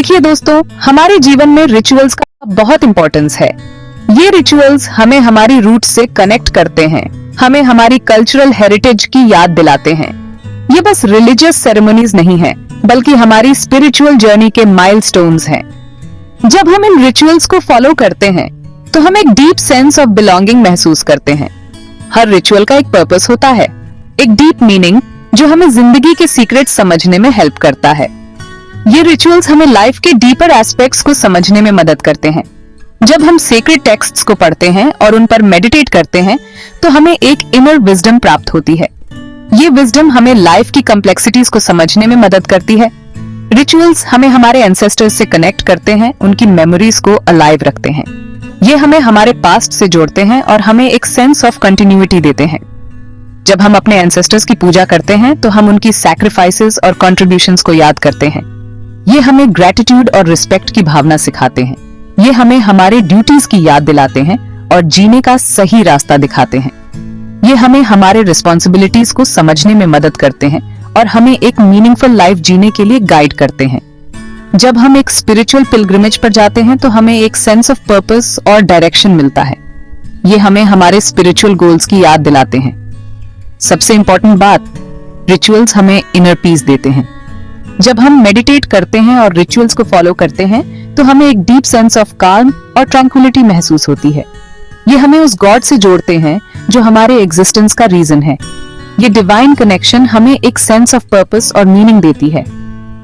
देखिए दोस्तों, हमारे जीवन में रिचुअल्स का बहुत इंपॉर्टेंस है। ये रिचुअल्स हमें हमारी रूट से कनेक्ट करते हैं, हमें हमारी कल्चरल हेरिटेज की याद दिलाते हैं। ये बस रिलीजियस सेरेमनीज नहीं है, बल्कि हमारी स्पिरिचुअल जर्नी के माइलस्टोन्स हैं। जब हम इन रिचुअल्स को फॉलो करते हैं तो हम एक डीप सेंस ऑफ बिलोंगिंग महसूस करते हैं। हर रिचुअल का एक पर्पस होता है, एक डीप मीनिंग जो हमें जिंदगी के सीक्रेट समझने में हेल्प करता है। ये रिचुअल्स हमें लाइफ के डीपर एस्पेक्ट्स को समझने में मदद करते हैं। जब हम सेक्रेड टेक्स्ट्स को पढ़ते हैं और उन पर मेडिटेट करते हैं तो हमें एक इनर विजडम प्राप्त होती है। ये विजडम हमें लाइफ की कॉम्प्लेक्सिटीज को समझने में मदद करती है। रिचुअल्स हमें हमारे एंसेस्टर्स से कनेक्ट करते हैं, उनकी मेमोरीज को अलाइव रखते हैं। ये हमें हमारे पास्ट से जोड़ते हैं और हमें एक सेंस ऑफ कंटिन्यूटी देते हैं। जब हम अपने एंसेस्टर्स की पूजा करते हैं तो हम उनकी सैक्रिफाइसेस और कंट्रीब्यूशंस को याद करते हैं। ये हमें ग्रेटिट्यूड और रिस्पेक्ट की भावना सिखाते हैं। ये हमें हमारे ड्यूटीज की याद दिलाते हैं और जीने का सही रास्ता दिखाते हैं। ये हमें हमारे रिस्पॉन्सिबिलिटीज को समझने में मदद करते हैं और हमें एक मीनिंगफुल लाइफ जीने के लिए गाइड करते हैं। जब हम एक स्पिरिचुअल पिलग्रिमेज पर जाते हैं तो हमें एक सेंस ऑफ पर्पस और डायरेक्शन मिलता है। ये हमें हमारे स्पिरिचुअल गोल्स की याद दिलाते हैं। सबसे इंपॉर्टेंट बात, रिचुअल्स हमें इनर पीस देते हैं। जब हम मेडिटेट करते हैं और रिचुअल्स को फॉलो करते हैं तो हमें एक डीप सेंस ऑफ काल्म और ट्रैंक्विलिटी महसूस होती है। ये हमें उस गॉड से जोड़ते हैं जो हमारे एग्जिस्टेंस का रीजन है। ये डिवाइन कनेक्शन हमें एक सेंस ऑफ पर्पस और मीनिंग देती है।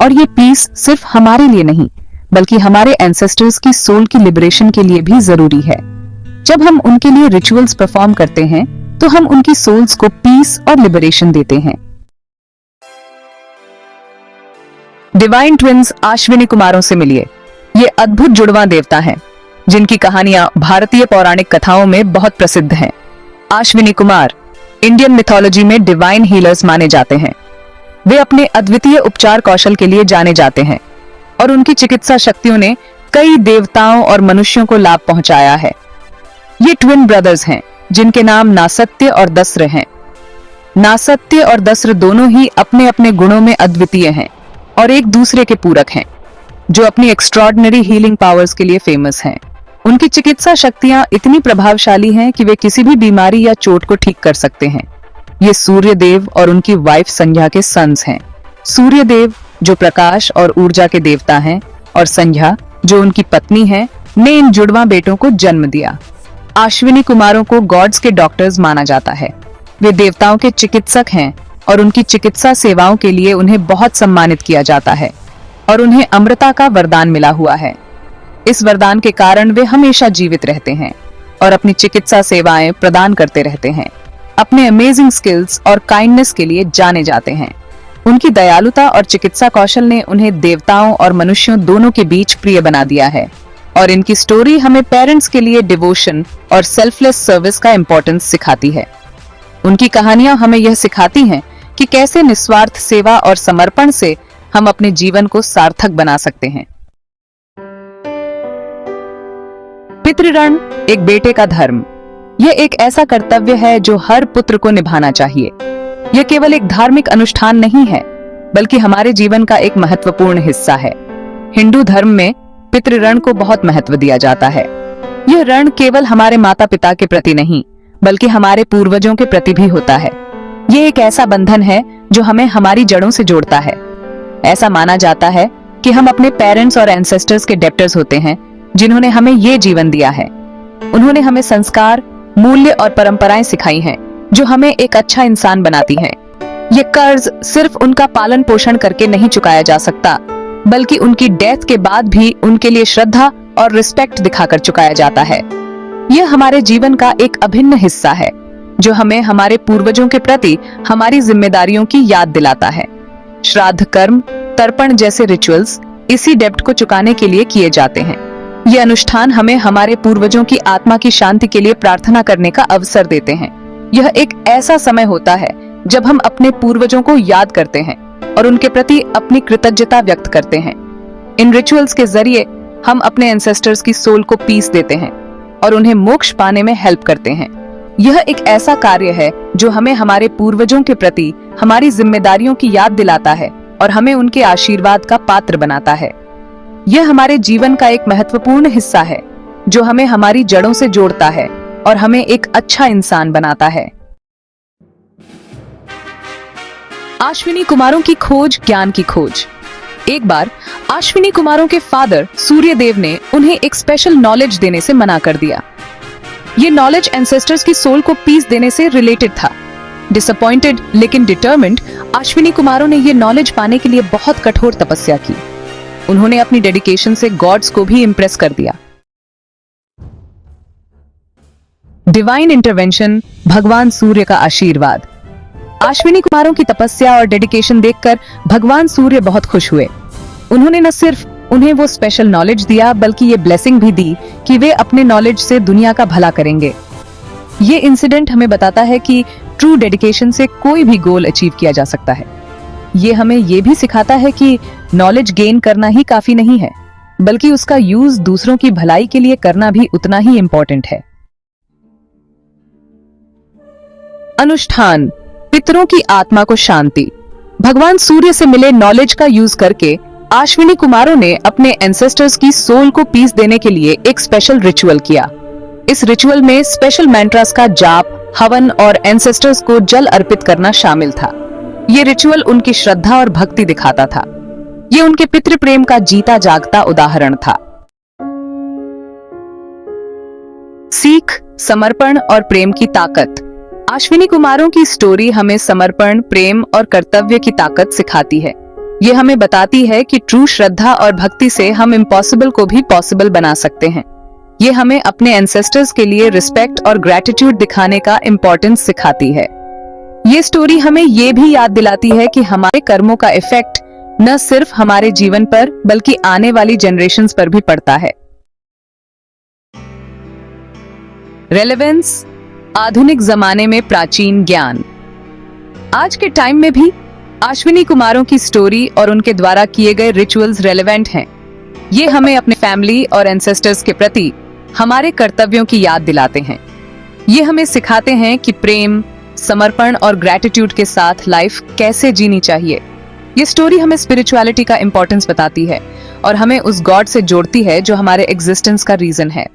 और ये पीस सिर्फ हमारे लिए नहीं, बल्कि हमारे एंसेस्टर्स की सोल की लिबरेशन के लिए भी जरूरी है। जब हम उनके लिए रिचुअल्स परफॉर्म करते हैं तो हम उनकी सोल्स को पीस और लिबरेशन देते हैं। डिवाइन ट्विन्स अश्विनी कुमारों से मिलिए। ये अद्भुत जुड़वां देवता हैं, जिनकी कहानियां भारतीय पौराणिक कथाओं में बहुत प्रसिद्ध हैं। अश्विनी कुमार इंडियन मिथोलॉजी में डिवाइन हीलर्स माने जाते हैं। वे अपने अद्वितीय उपचार कौशल के लिए जाने जाते हैं और उनकी चिकित्सा शक्तियों ने कई देवताओं और मनुष्यों को लाभ पहुंचाया है। ये ट्विन ब्रदर्स हैं जिनके नाम नासत्य और दस्र हैं। नासत्य और दस्र दोनों ही अपने अपने गुणों में अद्वितीय हैं और एक दूसरे के पूरक हैं, जो अपनी एक्स्ट्रॉर्डिनरी हीलिंग पावर्स के लिए फेमस हैं। उनकी चिकित्सा शक्तियां इतनी प्रभावशाली हैं कि वे किसी भी बीमारी या चोट को ठीक कर सकते हैं। ये सूर्य देव और उनकी वाइफ संध्या के सन्स हैं। सूर्य देव जो प्रकाश और ऊर्जा के देवता हैं और संध्या जो उनकी पत्नी है, ने इन जुड़वां बेटों को जन्म दिया। अश्विनी कुमारों को गॉड्स के डॉक्टर्स माना जाता है। वे देवताओं के चिकित्सक हैं और उनकी चिकित्सा सेवाओं के लिए उन्हें बहुत सम्मानित किया जाता है और उन्हें अमृता का वरदान मिला हुआ है। इस वरदान के कारण वे हमेशा जीवित रहते हैं और अपनी चिकित्सा सेवाएं प्रदान करते रहते हैं। अपने अमेजिंग स्किल्स और काइंडनेस के लिए जाने जाते हैं। उनकी दयालुता और चिकित्सा कौशल ने उन्हें देवताओं और मनुष्यों दोनों के बीच प्रिय बना दिया है। और इनकी स्टोरी हमें पेरेंट्स के लिए डिवोशन और सेल्फलेस सर्विस का इंपॉर्टेंस सिखाती है। उनकी कहानियां हमें यह सिखाती हैं कि कैसे निस्वार्थ सेवा और समर्पण से हम अपने जीवन को सार्थक बना सकते हैं। पितृऋण एक बेटे का धर्म। यह एक ऐसा कर्तव्य है जो हर पुत्र को निभाना चाहिए। यह केवल एक धार्मिक अनुष्ठान नहीं है, बल्कि हमारे जीवन का एक महत्वपूर्ण हिस्सा है। हिंदू धर्म में पितृऋण को बहुत महत्व दिया जाता है। यह ऋण केवल हमारे माता पिता के प्रति नहीं, बल्कि हमारे पूर्वजों के प्रति भी होता है। ये एक ऐसा बंधन है जो हमें हमारी जड़ों से जोड़ता है। ऐसा माना जाता है कि हम अपने पेरेंट्स और एंसेस्टर्स के डेप्टर्स होते हैं, जिन्होंने हमें ये जीवन दिया है। उन्होंने हमें संस्कार, मूल्य और परंपराएं सिखाई हैं, जो हमें एक अच्छा इंसान बनाती हैं। ये कर्ज सिर्फ उनका पालन पोषण करके नहीं चुकाया जा सकता, बल्कि उनकी डेथ के बाद भी उनके लिए श्रद्धा और रिस्पेक्ट दिखाकर चुकाया जाता है। यह हमारे जीवन का एक अभिन्न हिस्सा है, जो हमें हमारे पूर्वजों के प्रति हमारी जिम्मेदारियों की याद दिलाता है। श्राद्ध कर्म, तर्पण जैसे रिचुअल्स इसी डेब्ट को चुकाने के लिए किए जाते हैं। ये अनुष्ठान हमें हमारे पूर्वजों की आत्मा की शांति के लिए प्रार्थना करने का अवसर देते हैं। यह एक ऐसा समय होता है जब हम अपने पूर्वजों को याद करते हैं और उनके प्रति अपनी कृतज्ञता व्यक्त करते हैं। इन रिचुअल्स के जरिए हम अपने एंसेस्टर्स की सोल को पीस देते हैं और उन्हें मोक्ष पाने में हेल्प करते हैं। यह एक ऐसा कार्य है जो हमें हमारे पूर्वजों के प्रति हमारी जिम्मेदारियों की याद दिलाता है और हमें उनके आशीर्वाद का पात्र बनाता है। यह हमारे जीवन का एक महत्वपूर्ण हिस्सा है जो हमें हमारी जड़ों से जोड़ता है और हमें एक अच्छा इंसान बनाता है। अश्विनी कुमारों की खोज, ज्ञान की खोज। एक बार अश्विनी कुमारों के फादर सूर्यदेव ने उन्हें एक स्पेशल नॉलेज देने से मना कर दिया। ये नॉलेज एंसेस्टर्स की सोल को पीस देने से रिलेटेड था। डिसअपॉइंटेड लेकिन डिटर्मिन्ड, अश्विनी कुमारों ने ये नॉलेज पाने के लिए बहुत कठोर तपस्या की। उन्होंने अपनी डेडिकेशन से गॉड्स को भी इंप्रेस कर दिया। डिवाइन इंटरवेंशन, भगवान सूर्य का आशीर्वाद। अश्विनी कुमारों की तपस्या और डेडिकेशन देखकर भगवान सूर्य बहुत खुश हुए। उन्होंने न सिर्फ उन्हें वो स्पेशल नॉलेज दिया बल्कि ये ब्लेसिंग भी दी कि वे अपने नॉलेज से दुनिया का भला करेंगे। ये इंसिडेंट हमें बताता है कि ट्रू डेडिकेशन से कोई भी गोल अचीव किया जा सकता है। ये हमें ये भी सिखाता है कि नॉलेज गेन करना ही काफी नहीं है, बल्कि उसका यूज दूसरों की भलाई के लिए करना भी उतना ही इंपॉर्टेंट है। अनुष्ठान, पितरों की आत्मा को शांति। भगवान सूर्य से मिले नॉलेज का यूज करके अश्विनी कुमारों ने अपने एंसेस्टर्स की सोल को पीस देने के लिए एक स्पेशल रिचुअल किया। इस रिचुअल में स्पेशल मैंट्रास का जाप, हवन और एंसेस्टर्स को जल अर्पित करना शामिल था। ये रिचुअल उनकी श्रद्धा और भक्ति दिखाता था। ये उनके पितृ प्रेम का जीता जागता उदाहरण था। सीख, समर्पण और प्रेम की ताकत। अश्विनी कुमारों की स्टोरी हमें समर्पण, प्रेम और कर्तव्य की ताकत सिखाती है। ये हमें बताती है कि ट्रू श्रद्धा और भक्ति से हम इम्पॉसिबल को भी पॉसिबल बना सकते हैं। ये हमें अपने एंसेस्टर्स के लिए रिस्पेक्ट और ग्रेटिट्यूड दिखाने का इम्पोर्टेंस सिखाती है। ये स्टोरी हमें ये भी याद दिलाती है कि हमारे कर्मों का इफेक्ट न सिर्फ हमारे जीवन पर बल्कि आने वाली जनरेशंस पर भी पड़ता है। रेलेवेंस, आधुनिक जमाने में प्राचीन ज्ञान। आज के टाइम में भी अश्विनी कुमारों की स्टोरी और उनके द्वारा किए गए रिचुअल्स रेलेवेंट हैं। ये हमें अपने फैमिली और एंसेस्टर्स के प्रति हमारे कर्तव्यों की याद दिलाते हैं। ये हमें सिखाते हैं कि प्रेम, समर्पण और ग्रेटिट्यूड के साथ लाइफ कैसे जीनी चाहिए। ये स्टोरी हमें स्पिरिचुअलिटी का इंपॉर्टेंस बताती है और हमें उस गॉड से जोड़ती है जो हमारे एग्जिस्टेंस का रीजन है।